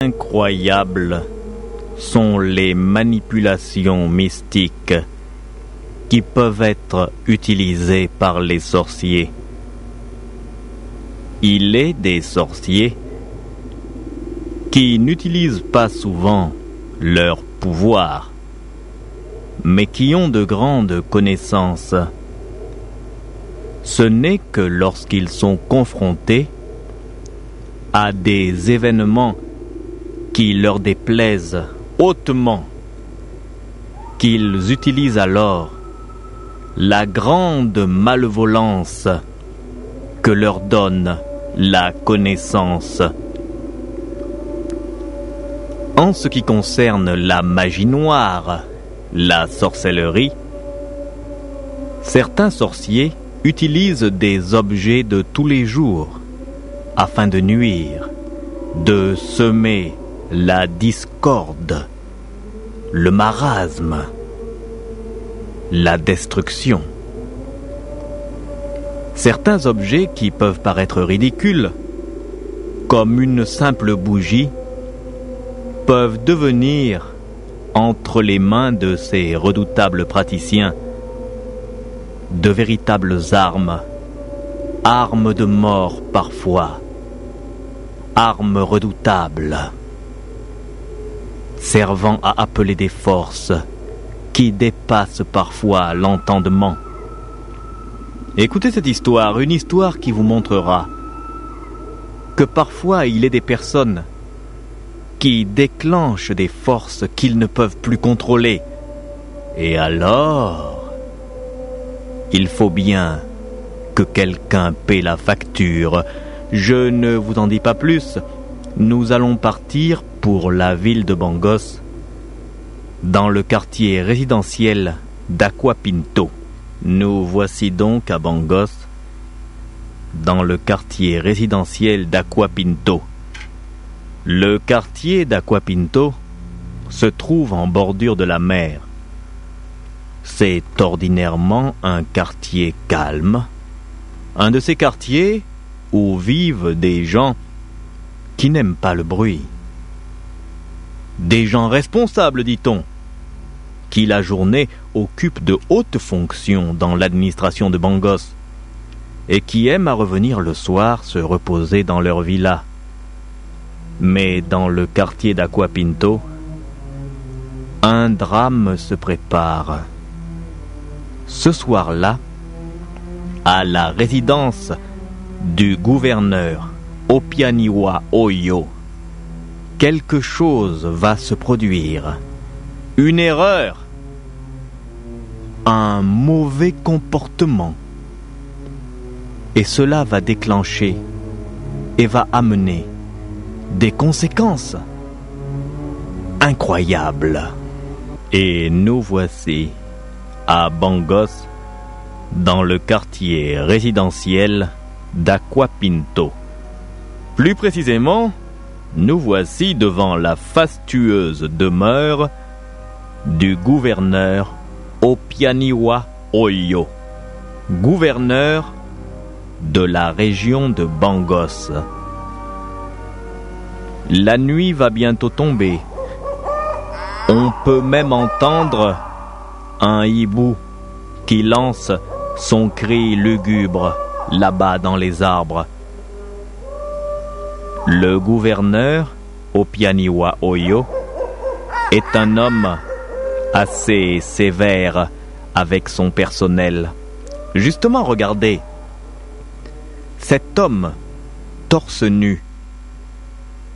Incroyables sont les manipulations mystiques qui peuvent être utilisées par les sorciers. Il est des sorciers qui n'utilisent pas souvent leur pouvoir, mais qui ont de grandes connaissances. Ce n'est que lorsqu'ils sont confrontés à des événements qui leur déplaisent hautement qu'ils utilisent alors la grande malvolance que leur donne la connaissance. En ce qui concerne la magie noire, la sorcellerie, certains sorciers utilisent des objets de tous les jours afin de nuire, de semer la discorde, le marasme, la destruction. Certains objets qui peuvent paraître ridicules, comme une simple bougie, peuvent devenir, entre les mains de ces redoutables praticiens, de véritables armes, armes de mort parfois, armes redoutables, servant à appeler des forces qui dépassent parfois l'entendement. Écoutez cette histoire, une histoire qui vous montrera que parfois il est des personnes qui déclenchent des forces qu'ils ne peuvent plus contrôler. Et alors, il faut bien que quelqu'un paie la facture. Je ne vous en dis pas plus. Nous allons partir pour la ville de Bangos, dans le quartier résidentiel d'Aquapinto. Nous voici donc à Bangos, dans le quartier résidentiel d'Aquapinto. Le quartier d'Aquapinto se trouve en bordure de la mer. C'est ordinairement un quartier calme, un de ces quartiers où vivent des gens qui n'aiment pas le bruit. Des gens responsables, dit-on, qui la journée occupent de hautes fonctions dans l'administration de Bangos et qui aiment à revenir le soir se reposer dans leur villa. Mais dans le quartier d'Aquapinto, un drame se prépare. Ce soir-là, à la résidence du gouverneur Opianiwa Oyo, quelque chose va se produire. Une erreur, un mauvais comportement. Et cela va déclencher et va amener des conséquences incroyables. Et nous voici à Bangos, dans le quartier résidentiel d'Aquapinto. Plus précisément, nous voici devant la fastueuse demeure du gouverneur Opianiwa Oyo, gouverneur de la région de Bangos. La nuit va bientôt tomber. On peut même entendre un hibou qui lance son cri lugubre là-bas dans les arbres. Le gouverneur Opianiwa Oyo est un homme assez sévère avec son personnel. Justement, regardez, cet homme torse nu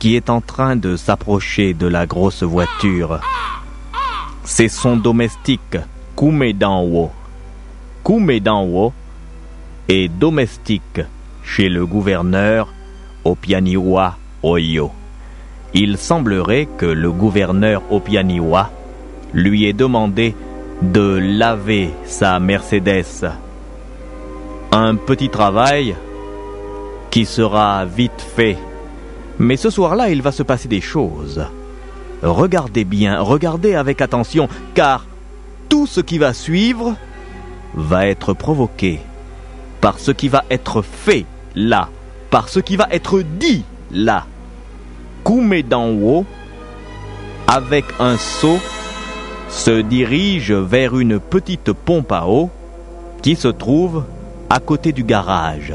qui est en train de s'approcher de la grosse voiture, c'est son domestique Kumedanwo. Kumedanwo est domestique chez le gouverneur Opianiwa Oyo. Il semblerait que le gouverneur Opianiwa lui ait demandé de laver sa Mercedes. Un petit travail qui sera vite fait. Mais ce soir-là, il va se passer des choses. Regardez bien, regardez avec attention, car tout ce qui va suivre va être provoqué par ce qui va être fait là, par ce qui va être dit là. Kumedanwo, avec un seau, se dirige vers une petite pompe à eau qui se trouve à côté du garage,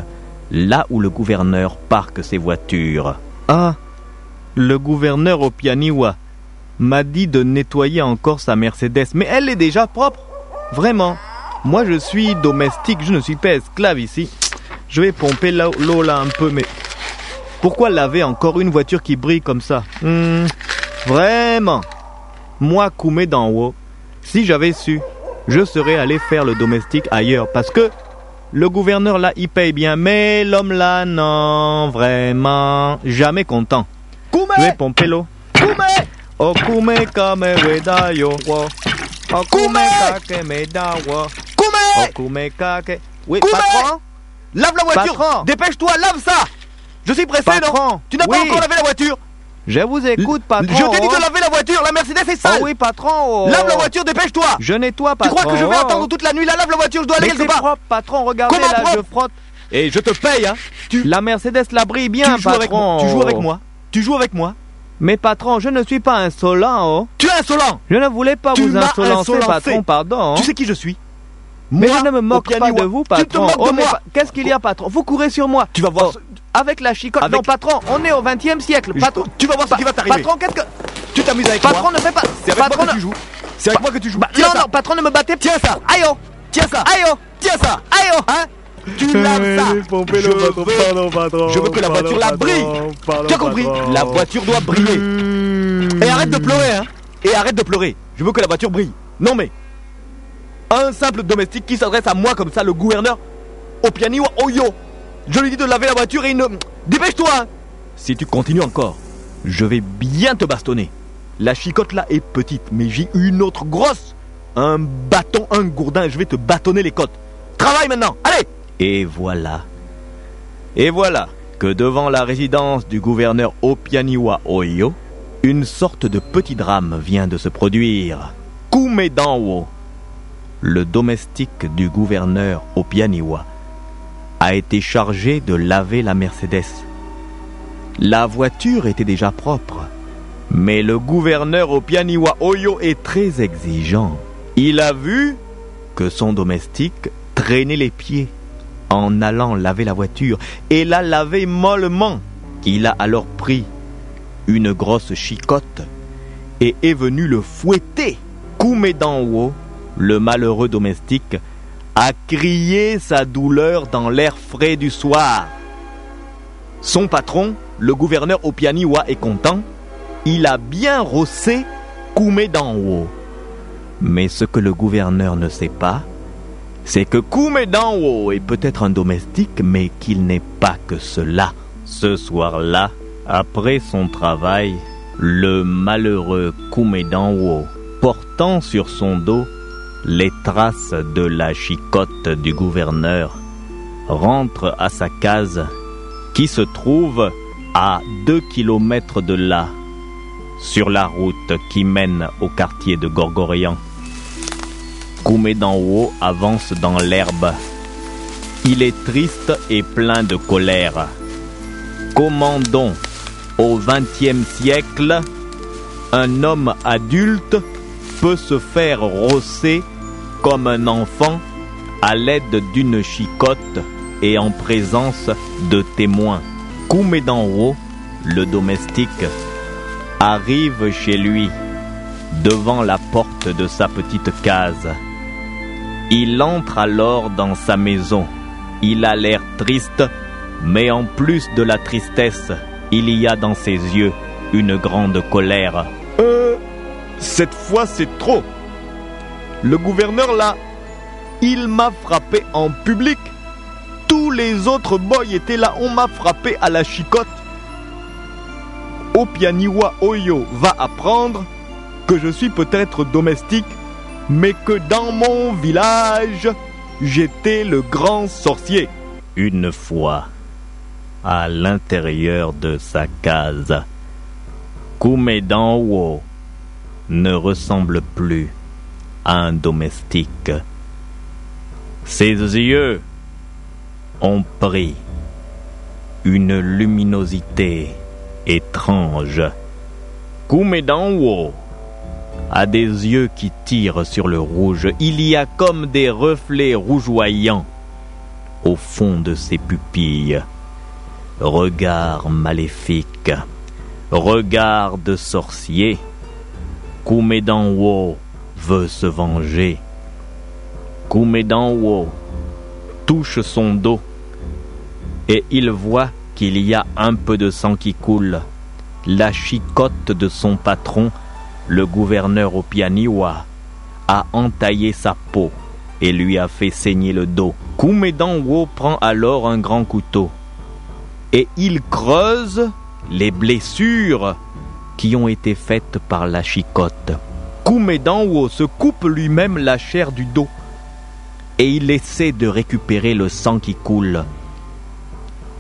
là où le gouverneur parque ses voitures. Ah, le gouverneur Opianiwa m'a dit de nettoyer encore sa Mercedes, mais elle est déjà propre. Vraiment. Moi, je suis domestique, je ne suis pas esclave ici. Je vais pomper l'eau là un peu, mais pourquoi laver encore une voiture qui brille comme ça? Vraiment. Moi, Kumedanwo, si j'avais su, je serais allé faire le domestique ailleurs, parce que le gouverneur là, il paye bien, mais l'homme là, non, vraiment, jamais content. Je vais pomper l'eau. Oh, Kume kame weda yo wo. Oh, Kume kake meda wo. Oh, Kume kake. Oui, patron? Lave la voiture. Patron. Dépêche-toi, lave ça. Je suis pressé, Patron. non? Tu n'as pas Oui. encore lavé la voiture. Je vous écoute, patron. Je t'ai dit de laver la voiture, la Mercedes est sale. Oh oui, patron. Oh. Lave la voiture, dépêche-toi. Je nettoie, Tu patron. crois que je vais Oh. attendre toute la nuit? Là, lave la voiture, je dois aller Mais quelque c'est part. propre, patron, regardez Comment là, propre? je frotte. Et je te paye, hein. La Mercedes la brille bien, Tu joues patron. avec moi. Tu joues avec moi. Tu joues avec moi. Mais patron, je ne suis pas insolent, oh. Tu es insolent. Je ne voulais pas Tu vous m'as insolencer, insolencé. patron, pardon. Tu sais qui je suis? Mais Moi, je ne me moque pas Opianiwa. de vous, Tu patron. te moques de mais moi. qu'est-ce qu'il y a, patron? Vous courez sur moi. Tu vas voir. Oh, avec la chicotte. Avec- Non, patron, on est au 20e siècle. Patron, Tu vas voir ce qui va t'arriver. patron, qu'est-ce que... Tu t'amuses avec Patron, moi. ne fais pas... C'est avec patron, moi que tu joues. C'est avec moi que tu joues. Tiens non, ça. non, patron, ne me battez pas. Tiens ça. Aïe, oh. Tiens ça. Aïe, oh. Tiens ça. Aïe, oh. Hein? Tu laves ça. Je veux que la voiture la brille. Tu as compris? La voiture doit briller. Et arrête de pleurer, hein. Et arrête de pleurer. Je veux que la voiture brille. Non mais, un simple domestique qui s'adresse à moi comme ça, le gouverneur Opianiwa Oyo. Je lui dis de laver la voiture et il ne... Dépêche-toi, hein. Si tu continues encore, je vais bien te bastonner. La chicotte là est petite, mais j'ai une autre grosse. Un bâton, un gourdin, je vais te bâtonner les côtes. Travaille maintenant, allez. Et voilà que devant la résidence du gouverneur Opianiwa Oyo, une sorte de petit drame vient de se produire. Kumedanwo, le domestique du gouverneur Opianiwa, a été chargé de laver la Mercedes. La voiture était déjà propre, mais le gouverneur Opianiwa Oyo est très exigeant. Il a vu que son domestique traînait les pieds en allant laver la voiture et l'a lavé mollement. Il a alors pris une grosse chicotte et est venu le fouetter. Kumedanwo, le malheureux domestique, a crié sa douleur dans l'air frais du soir. Son patron, le gouverneur Opianiwa, est content. Il a bien rossé Kumedanwo. Mais ce que le gouverneur ne sait pas, c'est que Kumedanwo est peut-être un domestique, mais qu'il n'est pas que cela. Ce soir-là, après son travail, le malheureux Kumedanwo, portant sur son dos les traces de la chicotte du gouverneur, rentre à sa case qui se trouve à 2 kilomètres de là, sur la route qui mène au quartier de Gorgorian. Kumedanwo avance dans l'herbe. Il est triste et plein de colère. Comment donc, au XXe siècle, un homme adulte peut se faire rosser comme un enfant à l'aide d'une chicotte et en présence de témoins? Kumedanwo, le domestique, arrive chez lui, devant la porte de sa petite case. Il entre alors dans sa maison. Il a l'air triste, mais en plus de la tristesse, il y a dans ses yeux une grande colère. Cette fois c'est trop. Le gouverneur là, il m'a frappé en public. Tous les autres boys étaient là, on m'a frappé à la chicotte. Opianiwa Oyo va apprendre que je suis peut-être domestique, mais que dans mon village, j'étais le grand sorcier. Une fois, à l'intérieur de sa case, Kumedanwo ne ressemble plus à un domestique. Ses yeux ont pris une luminosité étrange. Kumedanwo a des yeux qui tirent sur le rouge. Il y a comme des reflets rougeoyants au fond de ses pupilles. Regard maléfique, regard de sorcier. Kumedanwo veut se venger. Kumedanwo touche son dos et il voit qu'il y a un peu de sang qui coule. La chicotte de son patron, le gouverneur Opianiwa, a entaillé sa peau et lui a fait saigner le dos. Kumedanwo prend alors un grand couteau et il creuse les blessures qui ont été faites par la chicotte. Kumedanwo se coupe lui-même la chair du dos et il essaie de récupérer le sang qui coule.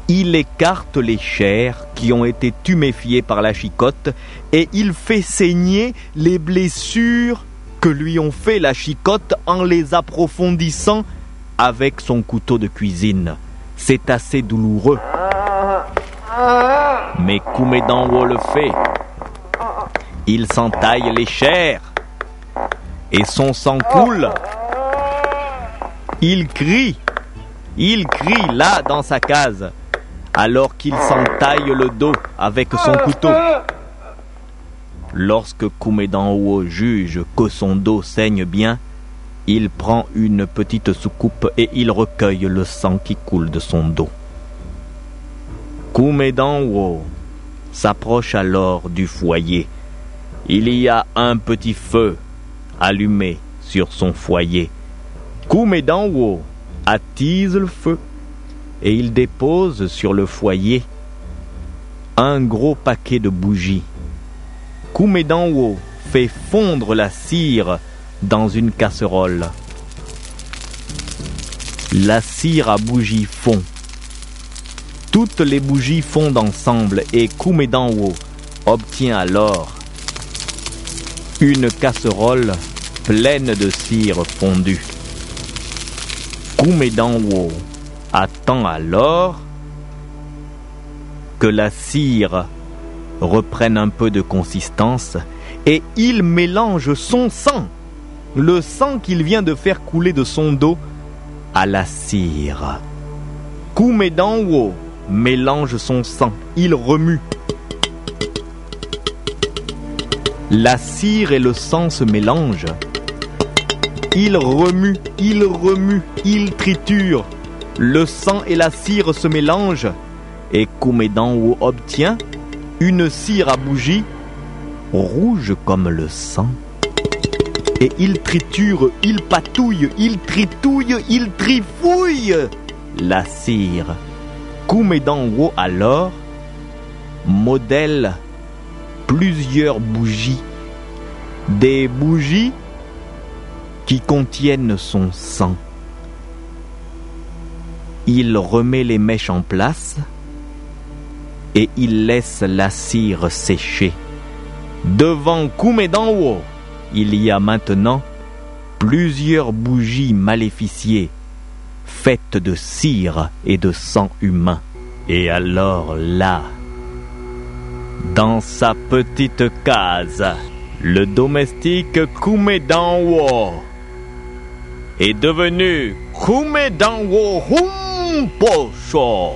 Il écarte les chairs qui ont été tuméfiées par la chicotte et il fait saigner les blessures que lui ont fait la chicotte en les approfondissant avec son couteau de cuisine. C'est assez douloureux. Mais Kumedanwo le fait. Il s'entaille les chairs et son sang coule. Il crie là dans sa case, alors qu'il s'entaille le dos avec son couteau. Lorsque Kumedanwo juge que son dos saigne bien, il prend une petite soucoupe et il recueille le sang qui coule de son dos. Kumedanwo s'approche alors du foyer. Il y a un petit feu allumé sur son foyer. Kumedanwo attise le feu et il dépose sur le foyer un gros paquet de bougies. Kumedanwo fait fondre la cire dans une casserole. La cire à bougies fond. Toutes les bougies fondent ensemble et Kumedanwo obtient alors une casserole pleine de cire fondue. Kumedanwo attend alors que la cire reprenne un peu de consistance et il mélange son sang, le sang qu'il vient de faire couler de son dos, à la cire. Kumedanwo mélange son sang, il remue. La cire et le sang se mélangent. Il remue, il triture. Le sang et la cire se mélangent et Kumedanwo obtient une cire à bougie rouge comme le sang. Et il triture, il patouille, il tritouille, il trifouille la cire. Kumedanwo alors modèle plusieurs bougies, des bougies qui contiennent son sang. Il remet les mèches en place et il laisse la cire sécher. Devant Kumedanwo, il y a maintenant plusieurs bougies maléficiées, faites de cire et de sang humain. Et alors là, dans sa petite case, le domestique Kumedanwo est devenu Kumedanwo Humposho,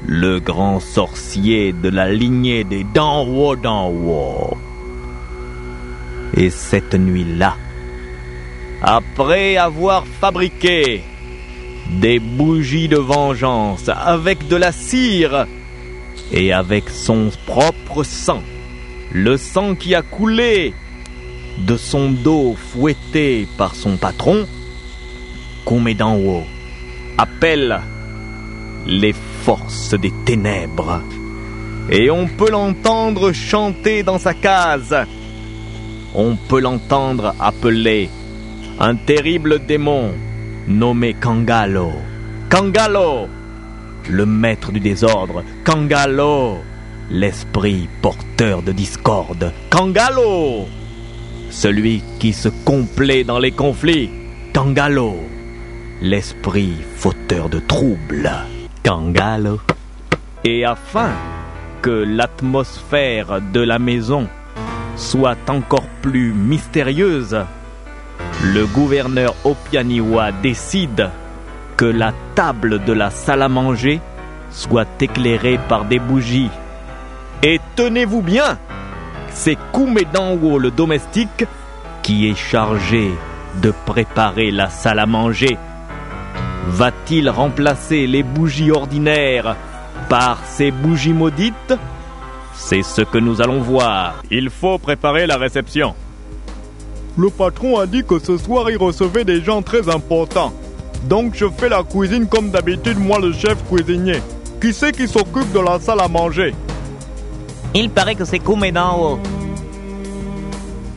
le grand sorcier de la lignée des Danwo. Et cette nuit-là, après avoir fabriqué des bougies de vengeance avec de la cire et avec son propre sang, le sang qui a coulé de son dos fouetté par son patron, Kumedanwo appelle les forces des ténèbres. Et on peut l'entendre chanter dans sa case. On peut l'entendre appeler un terrible démon nommé Kangalo. Kangalo, le maître du désordre. Kangalo, l'esprit porteur de discorde. Kangalo, celui qui se complaît dans les conflits. Kangalo, l'esprit fauteur de troubles. Kangalo. Et afin que l'atmosphère de la maison soit encore plus mystérieuse, le gouverneur Opianiwa décide que la table de la salle à manger soit éclairée par des bougies. Et tenez-vous bien, c'est Kumedanwo le domestique qui est chargé de préparer la salle à manger. Va-t-il remplacer les bougies ordinaires par ces bougies maudites? C'est ce que nous allons voir. Il faut préparer la réception. Le patron a dit que ce soir il recevait des gens très importants. Donc je fais la cuisine comme d'habitude, moi le chef cuisinier. Qui c'est qui s'occupe de la salle à manger? Il paraît que c'est Kumedanwo.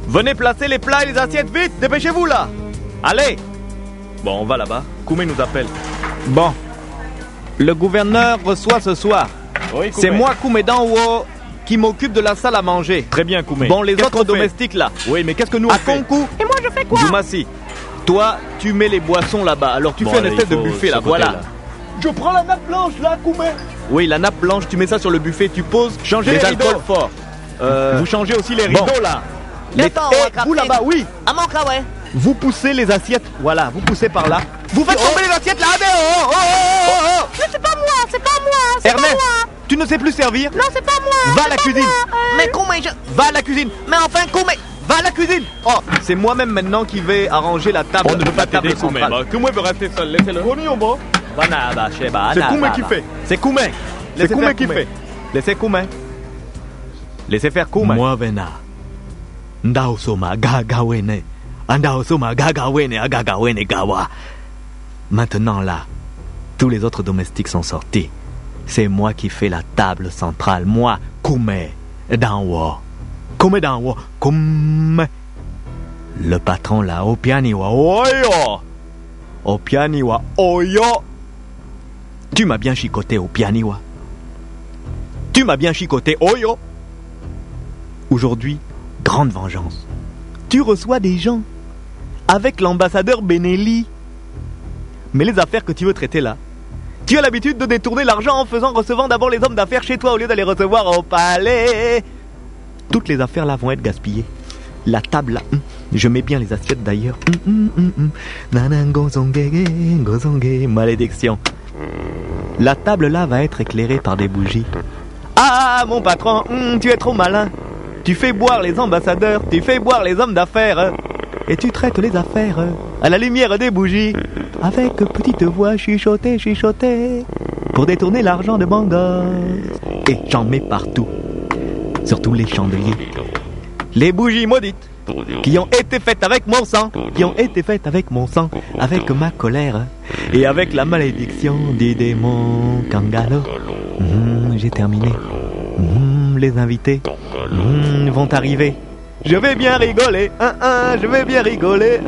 Venez placer les plats et les assiettes vite, dépêchez-vous là. Allez. Bon, on va là-bas. Koumé nous appelle. Bon. Le gouverneur reçoit ce soir. Oui, c'est moi, Kumedanwo, qui m'occupe de la salle à manger. Très bien, Koumé. Bon, les autres domestiques là. Oui, mais qu'est-ce que nous on fait? Et moi je fais quoi? Joumassi, toi, tu mets les boissons là-bas. Alors tu fais une espèce de buffet là, voilà. Là. Je prends la nappe blanche là, Koumé. Oui, la nappe blanche, tu mets ça sur le buffet, tu poses. Changez les alcools forts. Vous changez aussi les rideaux là. Vous là-bas, oui. Vous poussez les assiettes, voilà, vous poussez par là. Vous faites tomber les assiettes là. Mais c'est pas moi, c'est pas moi, c'est Ernest, pas moi. tu ne sais plus servir? Non, c'est pas moi. Va à la cuisine. Mais Koumé, Va à la cuisine. Mais enfin, Koumé. Va à la cuisine. Oh, c'est moi-même maintenant qui vais arranger la table. On ne peut pas t'aider, Koumé. Koumé veut rester seul, laissez-le. C'est Koumé qui fait. C'est Koumé. C'est Koumé qui fait. Laissez Koumé. Laissez faire Koumé. Moi, Vena. Ndaosoma gagawene. Andaosoma gagawene agagawene gawa. Maintenant là, tous les autres domestiques sont sortis. C'est moi qui fais la table centrale. Moi, Koumé Danwo. Koumé Danwo. Koumé. Le patron là, Opianiwa. Oyo. Opianiwa. Oyo. Tu m'as bien chicoté, Opianiwa. Tu m'as bien chicoté, Oyo. Aujourd'hui, grande vengeance. Tu reçois des gens avec l'ambassadeur Benelli. Mais les affaires que tu veux traiter là, tu as l'habitude de détourner l'argent en recevant d'abord les hommes d'affaires chez toi au lieu d'aller recevoir au palais. Toutes les affaires là vont être gaspillées. La table là, je mets bien les assiettes d'ailleurs. Malédiction. La table là va être éclairée par des bougies. Ah mon patron, tu es trop malin. Tu fais boire les ambassadeurs, tu fais boire les hommes d'affaires. Et tu traites les affaires à la lumière des bougies. Avec petite voix chuchotée, chuchotée. Pour détourner l'argent de Bangor. Et j'en mets partout. Sur tous les chandeliers. Les bougies maudites. Qui ont été faites avec mon sang. Qui ont été faites avec mon sang. Avec ma colère. Et avec la malédiction du démon Kangalo. J'ai terminé. Les invités vont arriver. Je vais bien rigoler, je vais bien rigoler,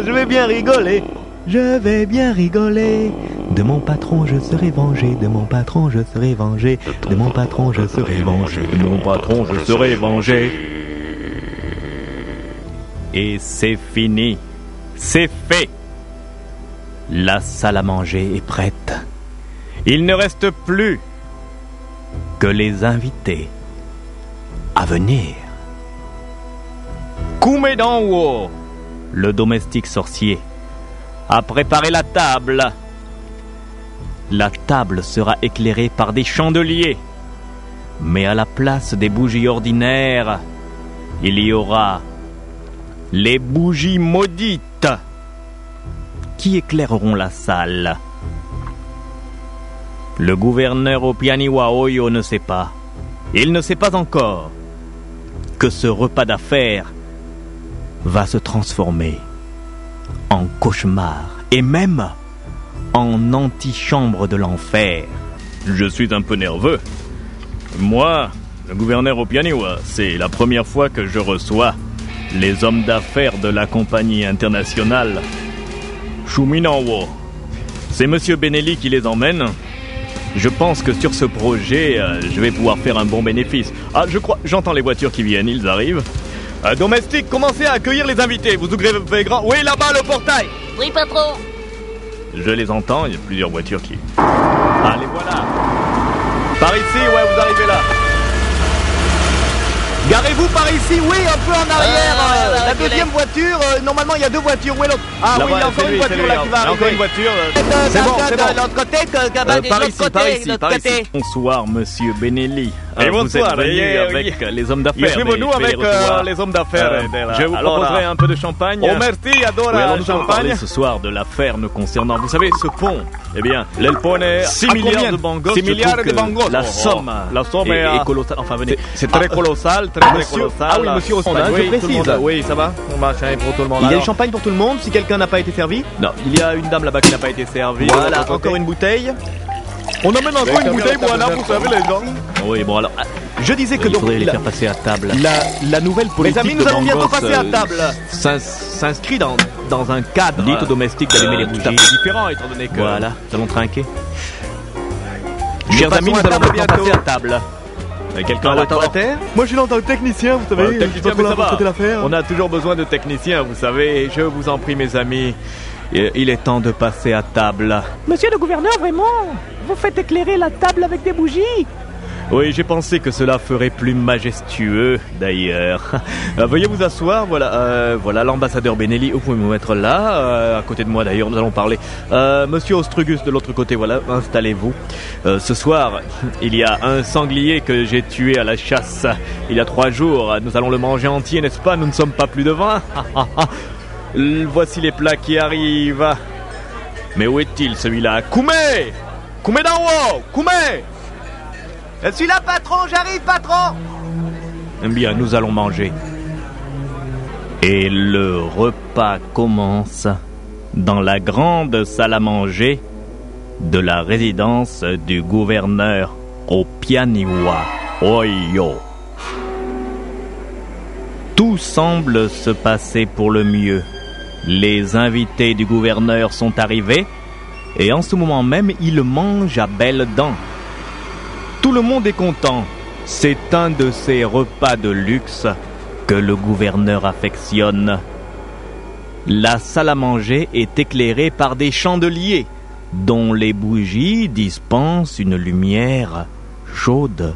je vais bien rigoler. Je vais bien rigoler. De mon patron je serai vengé, de mon patron je serai vengé, de mon patron je serai vengé, de mon patron je serai vengé. Et c'est fini. C'est fait. La salle à manger est prête. Il ne reste plus que les invités à venir. Kumedanwo, le domestique sorcier, a préparé la table. La table sera éclairée par des chandeliers. Mais à la place des bougies ordinaires, il y aura les bougies maudites qui éclaireront la salle. Le gouverneur Opianiwa Oyo ne sait pas. Il ne sait pas encore que ce repas d'affaires va se transformer en cauchemar et même en antichambre de l'enfer. Je suis un peu nerveux. Moi, le gouverneur Opianiwa, c'est la première fois que je reçois les hommes d'affaires de la compagnie internationale Shuminanwo. C'est monsieur Benelli qui les emmène. Je pense que sur ce projet, je vais pouvoir faire un bon bénéfice. Ah, j'entends les voitures qui viennent, ils arrivent. Domestique, commencez à accueillir les invités. Vous ouvrez grand. Oui, là-bas, le portail. Oui, patron. Je les entends, il y a plusieurs voitures qui... Allez, voilà. Par ici, ouais, vous arrivez là. Garez-vous par ici, oui, un peu en arrière. La deuxième voiture, normalement il y a 2 voitures. Où est l'autre? Ah oui, il y a encore une voiture là qui va arriver. Encore une voiture. C'est bon, c'est bon. De l'autre côté, Par ici. Bonsoir, monsieur Benelli. Et Vous bonsoir, êtes venu et, avec les hommes d'affaires. Suivez-nous avec les hommes d'affaires. Je vous proposerai un peu de champagne. Oh merci, adore Oui, alors le nous allons parler champagne. ce soir de l'affaire nous concernant. Vous savez, ce pont, eh bien, L'Elpone 6 milliards de bangos. 6 milliards de bangos. La somme, La somme est colossale. Enfin, venez. C'est très colossal, très Monsieur- colossal. ah oui, monsieur Haussmann, Oui, je tout le précise. monde- Oui, ça va. Machin pour tout le monde. Il y a Alors, du champagne pour tout le monde si quelqu'un n'a pas été servi. Non, il y a une dame là-bas qui n'a pas été servie. Voilà, côté. encore une bouteille. on amène encore une bouteille pour Anna pour servir les gens. Oui, bon alors, Je disais que il donc faudrait les la, faire passer à table. la nouvelle politique amis, de nous allons bientôt Bangos, passer à table. s'inscrit dans un cadre Dites aux domestiques d'allumer les tout bougies. à fait différent étant donné que Voilà, nous allons trinquer. Nous Chers amis, nous passons à allons table maintenant bientôt. passer à table. Quelqu'un a D'accord. retardataire? Moi je suis là en tant que technicien, vous savez. Ouais, technicien, mais ça va. l'affaire. On a toujours besoin de techniciens, vous savez. Je vous en prie, mes amis. Il est temps de passer à table. Monsieur le gouverneur, vraiment? Vous faites éclairer la table avec des bougies? Oui, j'ai pensé que cela ferait plus majestueux, d'ailleurs. Veuillez vous asseoir, voilà l'ambassadeur Benelli, vous pouvez me mettre là, à côté de moi d'ailleurs, nous allons parler. Monsieur Ostrugus de l'autre côté, voilà, installez-vous. Ce soir, il y a un sanglier que j'ai tué à la chasse, il y a 3 jours, nous allons le manger entier, n'est-ce pas? Nous ne sommes pas plus de 20. Voici les plats qui arrivent. Mais où est-il celui-là? Koumé! Koumé d'en haut! Koumé! Je suis là, patron, j'arrive, patron. Eh bien, nous allons manger. Et le repas commence dans la grande salle à manger de la résidence du gouverneur au Pianiwa, Oyo. Tout semble se passer pour le mieux. Les invités du gouverneur sont arrivés et en ce moment même, ils mangent à belles dents. Tout le monde est content. C'est un de ces repas de luxe que le gouverneur affectionne. La salle à manger est éclairée par des chandeliers dont les bougies dispensent une lumière chaude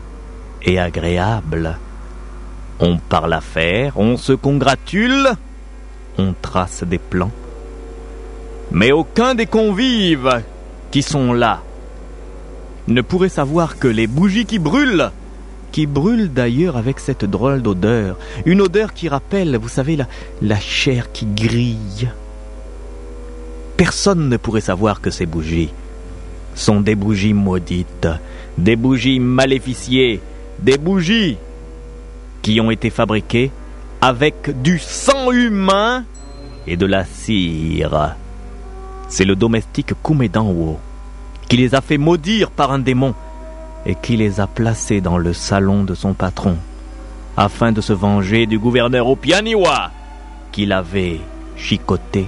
et agréable. On parle affaires, on se congratule, on trace des plans. Mais aucun des convives qui sont là ne pourrait savoir que les bougies qui brûlent d'ailleurs avec cette drôle d'odeur, une odeur qui rappelle, vous savez, la chair qui grille. Personne ne pourrait savoir que ces bougies sont des bougies maudites, des bougies maléficiées, des bougies qui ont été fabriquées avec du sang humain et de la cire. C'est le domestique Kumedanwo qui les a fait maudire par un démon et qui les a placés dans le salon de son patron afin de se venger du gouverneur Opianiwa qui l'avait chicoté.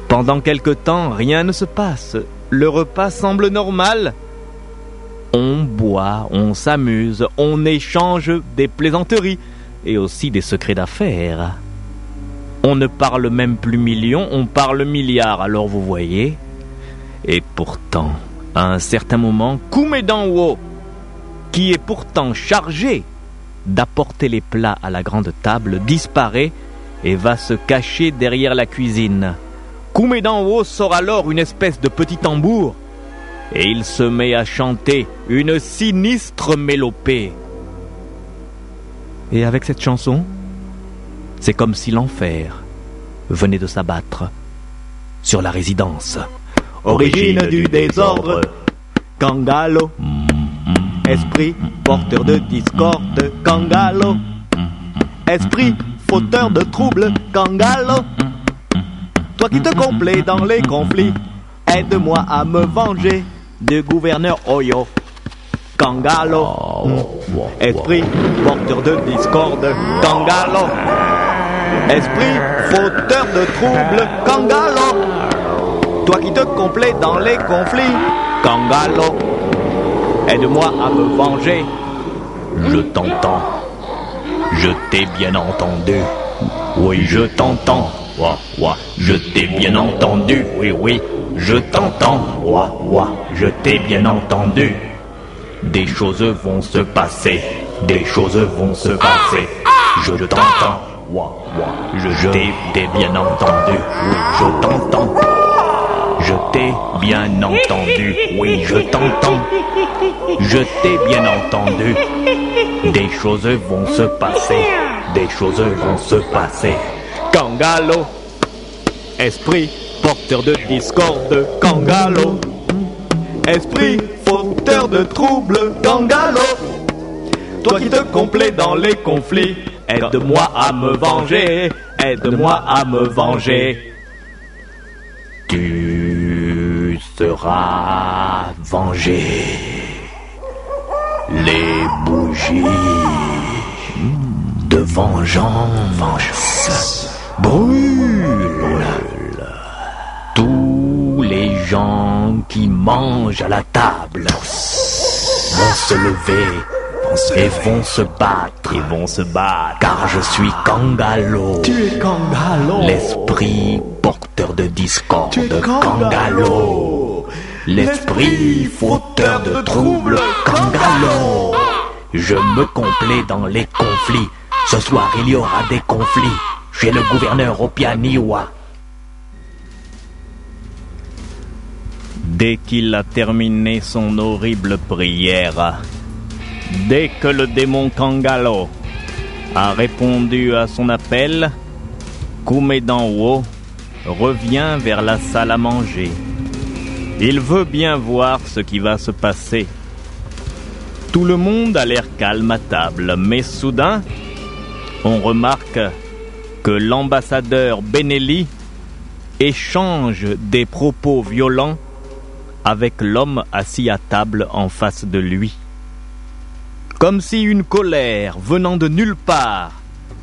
Pendant quelque temps, rien ne se passe. Le repas semble normal. On boit, on s'amuse, on échange des plaisanteries et aussi des secrets d'affaires. On ne parle même plus millions, on parle milliards, alors vous voyez. Et pourtant, à un certain moment, Kumedanwo, qui est pourtant chargé d'apporter les plats à la grande table, disparaît et va se cacher derrière la cuisine. Kumedanwo sort alors une espèce de petit tambour et il se met à chanter une sinistre mélopée. Et avec cette chanson, c'est comme si l'enfer venait de s'abattre sur la résidence. Origine du désordre, Kangalo. Esprit porteur de discorde, Kangalo. Esprit fauteur de troubles, Kangalo. Toi qui te complais dans les conflits, aide-moi à me venger du gouverneur Oyo, Kangalo. Esprit porteur de discorde, Kangalo. Esprit fauteur de troubles, Kangalo. Toi qui te complais dans les conflits, Kangalo, aide-moi à me venger. Je t'entends. Je t'ai bien entendu. Oui, je t'entends. Ouah, ouah, je t'ai bien entendu. Oui, oui, je t'entends. Ouah, ouah, je t'ai bien entendu. Des choses vont se passer. Des choses vont se passer. Je t'entends. Je t'ai bien entendu. Oui, je t'entends. Je t'ai bien entendu. Oui, je t'entends. Je t'ai bien entendu. Des choses vont se passer. Des choses vont se passer. Kangalo. Esprit porteur de discorde. Kangalo. Esprit fauteur de troubles. Kangalo. Toi qui te complais dans les conflits. Aide-moi à me venger. Aide-moi à me venger. Tu seras vengé. Les bougies de vengeance brûlent. Tous les gens qui mangent à la table vont se lever et vont se battre. Car je suis Kangalo. Tu es Kangalo. L'esprit porteur de discorde. Tu es Kangalo. L'esprit fauteur de troubles. Kangalo. Je me complais dans les conflits. Ce soir, il y aura des conflits. Je suis le gouverneur Opianiwa. Dès qu'il a terminé son horrible prière, dès que le démon Kangalo a répondu à son appel, Kumedanwo revient vers la salle à manger. Il veut bien voir ce qui va se passer. Tout le monde a l'air calme à table, mais soudain, on remarque que l'ambassadeur Benelli échange des propos violents avec l'homme assis à table en face de lui. Comme si une colère venant de nulle part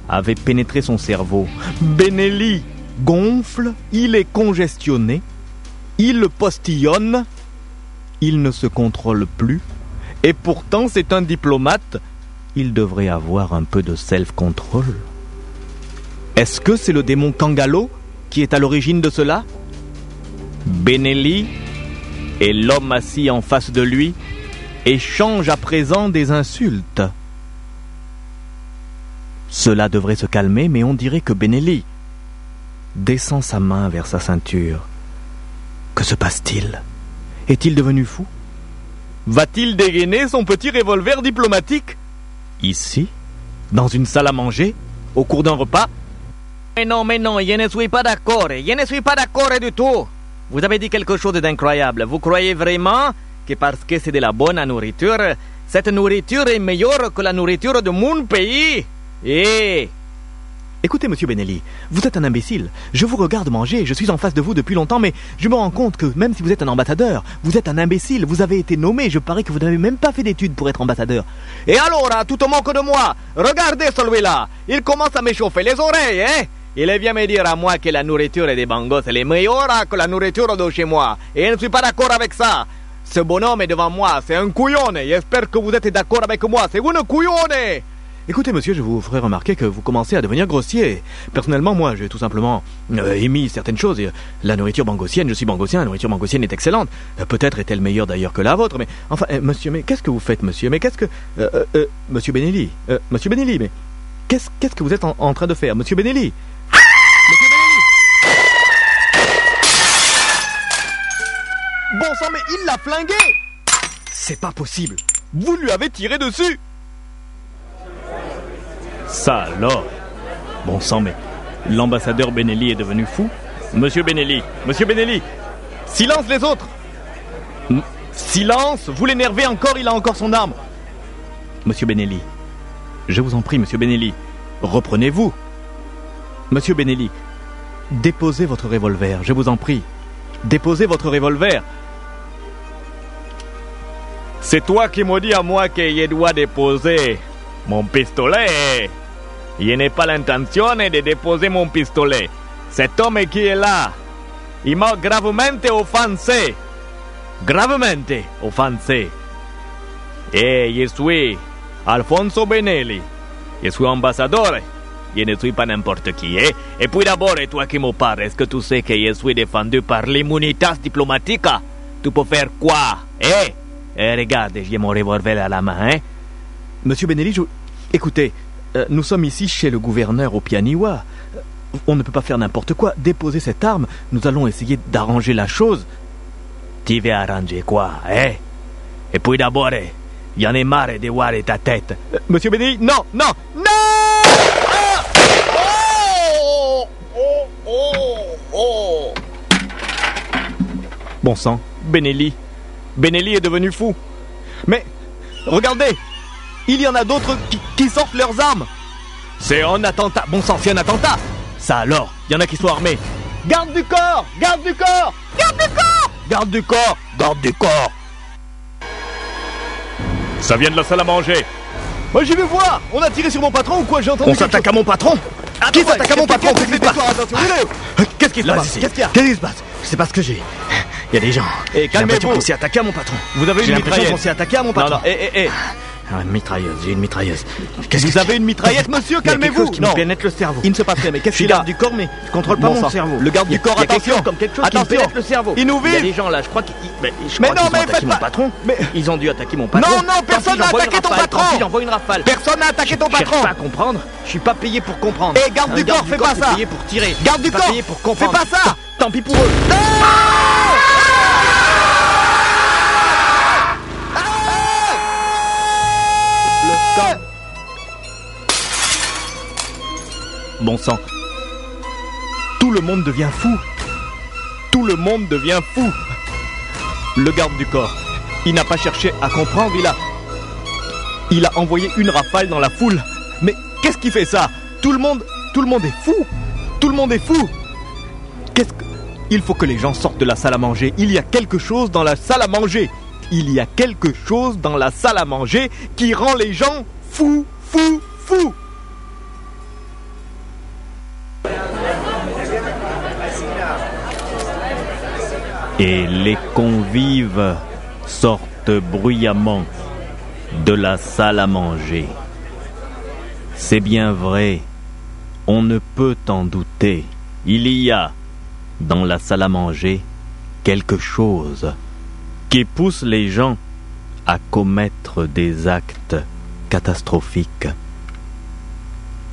avait pénétré son cerveau. Benelli gonfle, il est congestionné, il postillonne, il ne se contrôle plus, et pourtant c'est un diplomate, il devrait avoir un peu de self-control. Est-ce que c'est le démon Kangalo qui est à l'origine de cela? Benelli et l'homme assis en face de lui échangent à présent des insultes. Cela devrait se calmer, mais on dirait que Benelli descend sa main vers sa ceinture. Que se passe-t-il? Est-il devenu fou? Va-t-il dégainer son petit revolver diplomatique? Ici? Dans une salle à manger? Au cours d'un repas? Mais non, je ne suis pas d'accord. Je ne suis pas d'accord du tout. Vous avez dit quelque chose d'incroyable. Vous croyez vraiment que parce que c'est de la bonne nourriture, cette nourriture est meilleure que la nourriture de mon pays? Écoutez, monsieur Benelli, vous êtes un imbécile. Je vous regarde manger, je suis en face de vous depuis longtemps, mais je me rends compte que même si vous êtes un ambassadeur, vous êtes un imbécile, vous avez été nommé, je parie que vous n'avez même pas fait d'études pour être ambassadeur. Et alors, tu te moques de moi? Regardez celui-là, il commence à m'échauffer les oreilles, hein? Il vient me dire à moi que la nourriture des bangos est meilleure que la nourriture de chez moi. Et je ne suis pas d'accord avec ça. Ce bonhomme est devant moi, c'est un couillonne. J'espère que vous êtes d'accord avec moi, c'est une couillonne. Écoutez, monsieur, je vous ferai remarquer que vous commencez à devenir grossier. Personnellement, moi, j'ai tout simplement émis certaines choses. La nourriture bangosienne, je suis bangosien, la nourriture bangosienne est excellente. Peut-être est-elle meilleure d'ailleurs que la vôtre, mais... Enfin, monsieur, mais qu'est-ce que vous faites, monsieur? Mais qu'est-ce que... monsieur Benelli, mais... Qu'est-ce que vous êtes en train de faire, monsieur Benelli? Monsieur Benelli! Bon sang, mais il l'a flingué! C'est pas possible! Vous lui avez tiré dessus! Ça alors! Bon sang, mais l'ambassadeur Benelli est devenu fou? Monsieur Benelli! Silence les autres! Silence! Vous l'énervez encore, il a encore son arme! Monsieur Benelli, je vous en prie, monsieur Benelli, reprenez-vous! Monsieur Benelli, déposez votre revolver, je vous en prie. Déposez votre revolver. C'est toi qui m'as dit à moi que je dois déposer mon pistolet. Je n'ai pas l'intention de déposer mon pistolet. Cet homme qui est là, il m'a gravement offensé. Gravement offensé. Et je suis Alfonso Benelli. Je suis ambassadeur. Je ne suis pas n'importe qui, hein? Et puis d'abord, et toi qui me parles, est-ce que tu sais que je suis défendu par l'immunité diplomatique? Tu peux faire quoi, hein? Regarde, j'ai mon revolver à la main, hein? Monsieur Benelli, écoutez, nous sommes ici chez le gouverneur Opianiwa. On ne peut pas faire n'importe quoi. Déposer cette arme, nous allons essayer d'arranger la chose. Tu veux arranger quoi, hein? Et puis d'abord, y'en est marre de voir ta tête. Monsieur Benelli, non, non, non! Bon sang, Benelli est devenu fou. Mais, regardez, il y en a d'autres qui sortent leurs armes. C'est un attentat. Bon sang, c'est un attentat. Ça alors, il y en a qui sont armés. Garde du corps! Garde du corps! Garde du corps! Garde du corps! Garde du corps! Ça vient de la salle à manger. Moi j'y vais voir. On a tiré sur mon patron ou quoi? J'ai entendu. On s'attaque à mon patron? Qui s'attaque à mon patron? Qu'est-ce qui se passe ici? Qu'est-ce qu'il se passe? Je sais pas ce que j'ai. Il y a des gens. Et calmez-vous. On s'est attaqué à mon patron. Vous avez une mitraillette? On s'est attaqué à mon patron. Non. Une mitrailleuse, j'ai une mitrailleuse. Vous avez une mitraillette, monsieur? Calmez-vous. Qui me pénètre le cerveau. Il ne se passe rien, mais qu'est-ce qu'il y a? Garde du corps, mais je contrôle pas mon cerveau. Le garde du corps, attention! Comme quelque chose qui me pénètre le cerveau. Il nous vise! Il y a des gens là, je crois qu'ils mais non, ont attaqué mon patron. Mais... Ils ont dû attaquer mon patron. Non, personne n'a attaqué ton patron! J'envoie une rafale. Personne n'a attaqué ton patron! Je cherche pas à comprendre. Je suis pas payé pour comprendre. Eh, garde du corps, fais pas ça! Payé pour tirer. Garde du corps! Payé pour comprendre. Fais pas ça! Tant pis pour eux. Bon sang. Tout le monde devient fou. Tout le monde devient fou. Le garde du corps, il n'a pas cherché à comprendre, il a envoyé une rafale dans la foule. Mais qu'est-ce qui fait ça? Tout le monde est fou. Tout le monde est fou. Il faut que les gens sortent de la salle à manger. Il y a quelque chose dans la salle à manger. Il y a quelque chose dans la salle à manger qui rend les gens fous. Et les convives sortent bruyamment de la salle à manger. C'est bien vrai, on ne peut en douter. Il y a, dans la salle à manger, quelque chose qui pousse les gens à commettre des actes catastrophiques.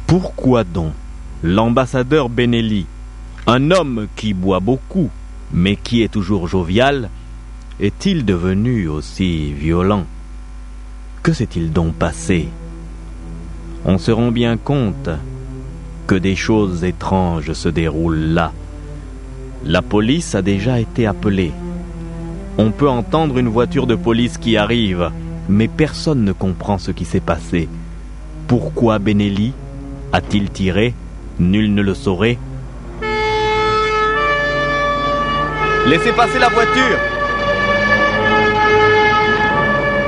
Pourquoi donc l'ambassadeur Benelli, un homme qui boit beaucoup, mais qui est toujours jovial, est-il devenu aussi violent? Que s'est-il donc passé? On se rend bien compte que des choses étranges se déroulent là. La police a déjà été appelée. On peut entendre une voiture de police qui arrive, mais personne ne comprend ce qui s'est passé. Pourquoi Benelli a-t-il tiré? Nul ne le saurait. Laissez passer la voiture.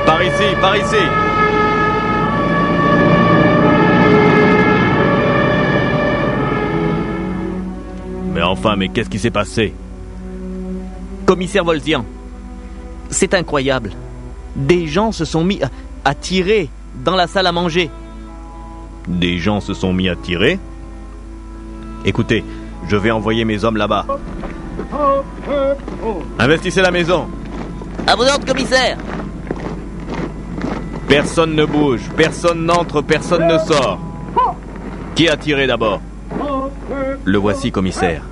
Par ici. Mais qu'est-ce qui s'est passé? Commissaire Volzian, c'est incroyable. Des gens se sont mis à tirer dans la salle à manger. Des gens se sont mis à tirer? Écoutez, je vais envoyer mes hommes là-bas. Investissez la maison. À vos ordres, commissaire. Personne ne bouge, personne n'entre, personne ne sort. Qui a tiré d'abord? Le voici, commissaire.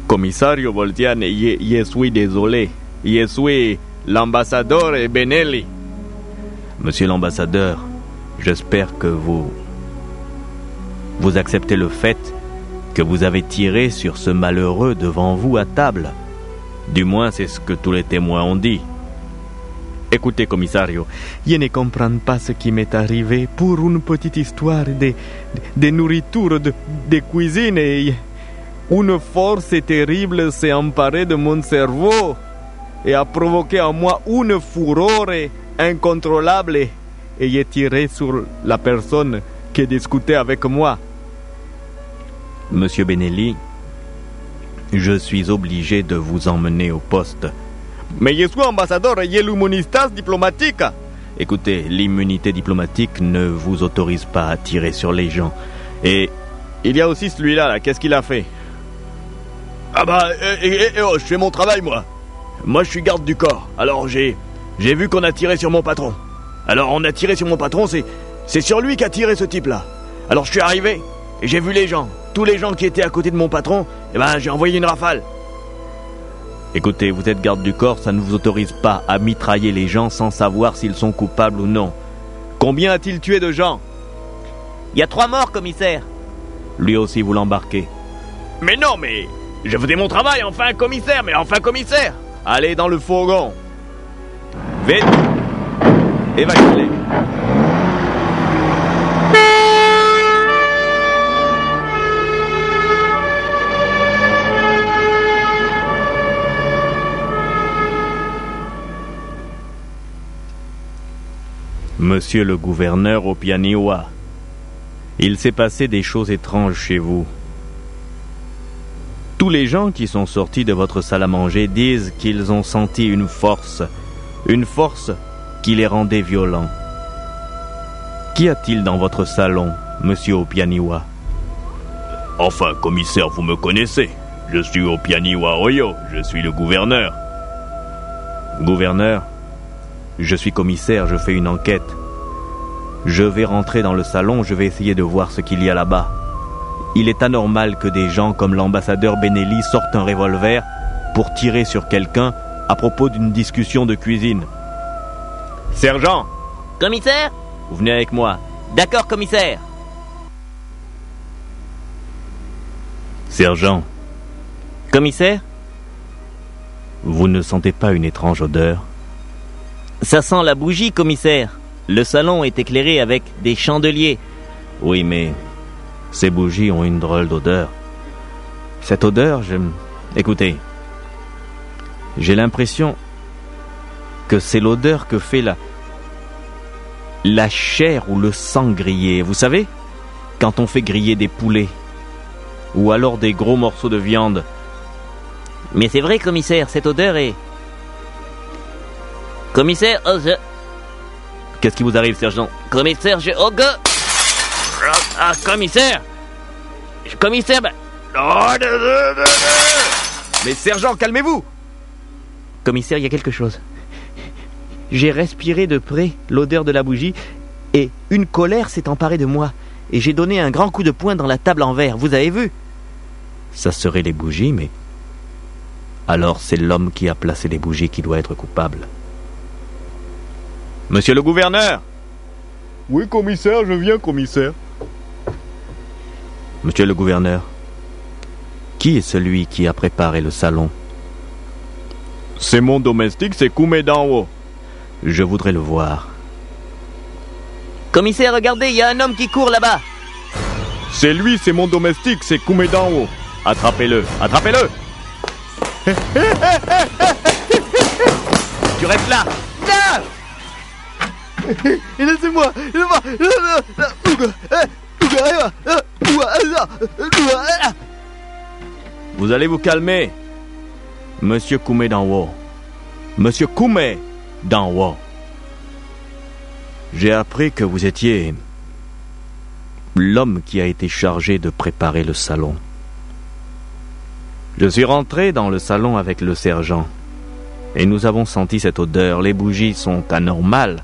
Commissario Volzian, je suis désolé. Je suis l'ambassadeur Benelli. Monsieur l'ambassadeur, j'espère que vous acceptez le fait que vous avez tiré sur ce malheureux devant vous à table. Du moins, c'est ce que tous les témoins ont dit. Écoutez, commissario, je ne comprends pas ce qui m'est arrivé pour une petite histoire de nourriture, de cuisine. Et une force terrible s'est emparée de mon cerveau et a provoqué en moi une fureur incontrôlable. Et j'ai tiré sur la personne qui discutait avec moi. Monsieur Benelli, je suis obligé de vous emmener au poste. Mais je suis ambassadeur et j'ai l'immunité diplomatique. Écoutez, l'immunité diplomatique ne vous autorise pas à tirer sur les gens. Et il y a aussi celui-là, là. Qu'est-ce qu'il a fait? Ah bah, je fais mon travail, moi. Moi, je suis garde du corps. Alors, j'ai J'ai vu qu'on a tiré sur mon patron. Alors on a tiré sur mon patron, c'est sur lui qu'a tiré ce type-là. Alors je suis arrivé et j'ai vu les gens. Tous les gens qui étaient à côté de mon patron, j'ai envoyé une rafale. Écoutez, vous êtes garde du corps, ça ne vous autorise pas à mitrailler les gens sans savoir s'ils sont coupables ou non. Combien a-t-il tué de gens? Il y a 3 morts, commissaire. Lui aussi, vous l'embarquez. Mais non, mais je faisais mon travail, enfin commissaire, Allez dans le fourgon. Vite. Évacuez-les. Monsieur le gouverneur Opianiwa, il s'est passé des choses étranges chez vous. Tous les gens qui sont sortis de votre salle à manger disent qu'ils ont senti une force qui les rendait violents. Qu'y a-t-il dans votre salon, monsieur Opianiwa? Enfin, commissaire, vous me connaissez. Je suis Opianiwa Oyo, je suis le gouverneur. Gouverneur, je suis commissaire, je fais une enquête. Je vais rentrer dans le salon, je vais essayer de voir ce qu'il y a là-bas. Il est anormal que des gens comme l'ambassadeur Benelli sortent un revolver pour tirer sur quelqu'un à propos d'une discussion de cuisine. Sergent! Commissaire? Vous venez avec moi. D'accord, commissaire. Sergent. Commissaire? Vous ne sentez pas une étrange odeur? Ça sent la bougie, commissaire. Le salon est éclairé avec des chandeliers. Oui, mais ces bougies ont une drôle d'odeur. Cette odeur, Écoutez, j'ai l'impression que c'est l'odeur que fait la chair ou le sang grillé. Vous savez, quand on fait griller des poulets ou alors des gros morceaux de viande. Mais c'est vrai, commissaire, cette odeur est... Commissaire, Qu'est-ce qui vous arrive, sergent? Commissaire, commissaire! Commissaire, Mais sergent, calmez-vous! Commissaire, il y a quelque chose. J'ai respiré de près l'odeur de la bougie et une colère s'est emparée de moi. Et j'ai donné un grand coup de poing dans la table en verre. Vous avez vu? Ça serait les bougies, mais... Alors c'est l'homme qui a placé les bougies qui doit être coupable. Monsieur le gouverneur! Oui, commissaire, je viens, commissaire. Monsieur le gouverneur, qui est celui qui a préparé le salon? C'est mon domestique, c'est Koumé d'en haut. Je voudrais le voir. Commissaire, regardez, il y a un homme qui court là-bas. C'est lui, c'est mon domestique, c'est Koumé d'en haut. Attrapez-le, attrapez-le! Tu restes là! Laissez-moi! Vous allez vous calmer. Monsieur Koumé d'en haut. Monsieur Koumé d'en haut. J'ai appris que vous étiez l'homme qui a été chargé de préparer le salon. Je suis rentré dans le salon avec le sergent et nous avons senti cette odeur. Les bougies sont anormales.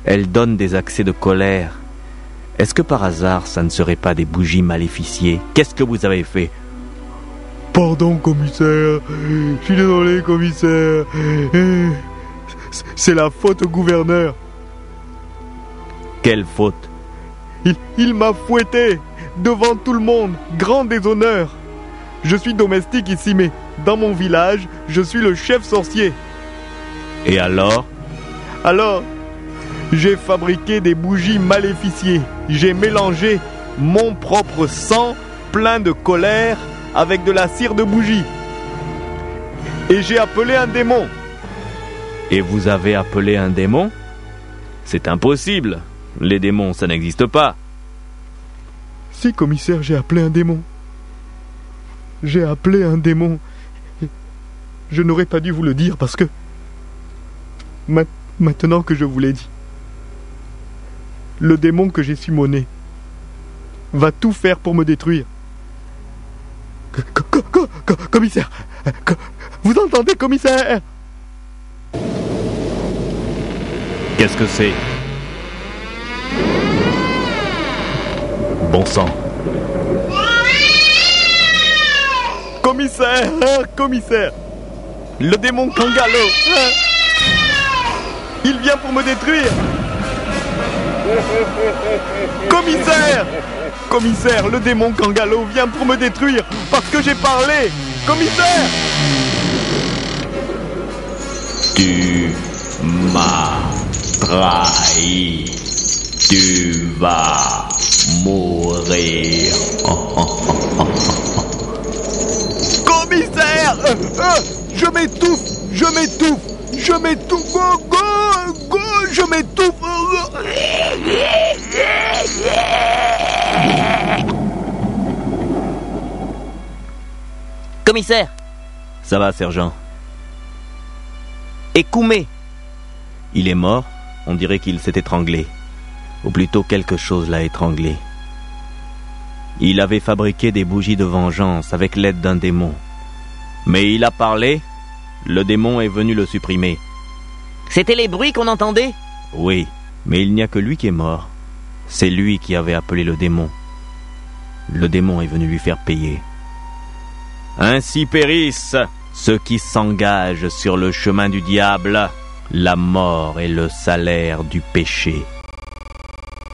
Elles donnent des accès de colère. Est-ce que par hasard, ça ne serait pas des bougies maléficiées? Qu'est-ce que vous avez fait? Pardon, commissaire. Je suis désolé, commissaire. C'est la faute au gouverneur. Quelle faute? Il m'a fouetté devant tout le monde. Grand déshonneur. Je suis domestique ici, mais dans mon village, je suis le chef sorcier. Et alors? Alors, j'ai fabriqué des bougies maléficiées. J'ai mélangé mon propre sang plein de colère avec de la cire de bougie. Et j'ai appelé un démon. Et vous avez appelé un démon? C'est impossible. Les démons, ça n'existe pas. Si, commissaire, j'ai appelé un démon. J'ai appelé un démon. Je n'aurais pas dû vous le dire parce que... Maintenant que je vous l'ai dit, le démon que j'ai summoné va tout faire pour me détruire. Commissaire! Vous entendez, commissaire? Qu'est-ce que c'est? Bon sang. Commissaire, commissaire. Le démon Kangalo. Il vient pour me détruire. Commissaire! Commissaire, le démon Kangalo vient pour me détruire parce que j'ai parlé. Commissaire! Tu m'as trahi. Tu vas mourir. Commissaire! Je m'étouffe! Je m'étouffe! Je m'étouffe! Je m'étouffe! Commissaire! Ça va, sergent? Et Koumé? Il est mort. On dirait qu'il s'est étranglé. Ou plutôt quelque chose l'a étranglé. Il avait fabriqué des bougies de vengeance avec l'aide d'un démon. Mais il a parlé. Le démon est venu le supprimer. C'était les bruits qu'on entendait? Oui, mais il n'y a que lui qui est mort. C'est lui qui avait appelé le démon. Le démon est venu lui faire payer. Ainsi périssent ceux qui s'engagent sur le chemin du diable. La mort est le salaire du péché.